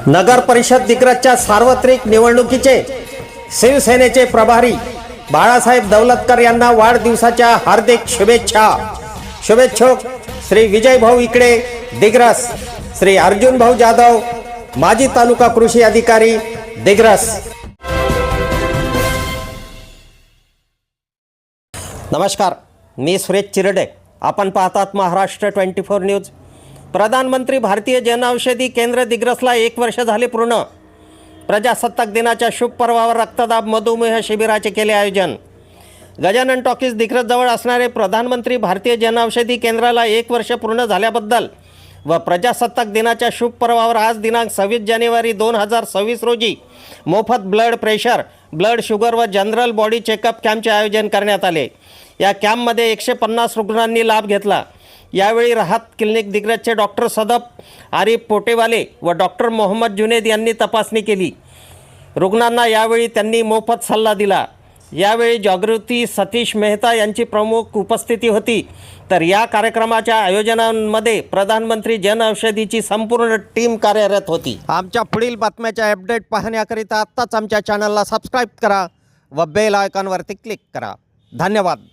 नगर परिषद दिग्रजच्या सार्वत्रिक निवडणुकीचे शिवसेनेचे प्रभारी बाळासाहेब दौलतकर यांना वाढदिवसाच्या हार्दिक शुभेच्छा। शुभेच्छुक श्री विजय भाऊ इकडे दिग्रस, श्री अर्जुन भाऊ जाधव माजी तालुका कृषी अधिकारी दिग्रस। नमस्कार, मी सुरेश चिरडे, आपण पाहतात महाराष्ट्र 24 न्यूज। प्रधानमंत्री भारतीय जनऔषधी केंद्र दिग्रसला 1 वर्ष झाले पूर्ण। प्रजासत्ताक दिनाच्या शुभ पर्वावर रक्तदाब मधुमेह शिबिराचे केले आयोजन। गजानन टॉकीज दिग्रसजवळ असणारे प्रधानमंत्री भारतीय जनऔषधी केंद्राला 1 वर्ष पूर्ण झाल्याबद्दल व प्रजासत्ताक दिनाच्या शुभ पर्वावर आज दिनांक 26 जानेवारी 2026 रोजी मोफत ब्लड प्रेशर, ब्लड शुगर व जनरल बॉडी चेकअप कॅम्पचे आयोजन करण्यात आले। या कॅम्पमध्ये 150 रुग्णांनी लाभ घेतला। यावेळी राहत क्लिनिक दिग्रजचे डॉक्टर सदफ आरिफ पोटेवाले व डॉक्टर मोहम्मद जुनेद यांनी तपासणी केली। रुग्णांना यावेळी त्यांनी मोफत सल्ला दिला। यावेळी जागृती सतीश मेहता यांची प्रमुख उपस्थिती होती। तर या कार्यक्रमाच्या आयोजनांमध्ये प्रधानमंत्री जनऔषधीची संपूर्ण टीम कार्यरत होती। आमच्या पुढील बातम्याच्या अपडेट पाहण्याकरिता आत्ताच आमच्या चॅनलला सबस्क्राईब करा व बेल आयकॉनवरती क्लिक करा। धन्यवाद।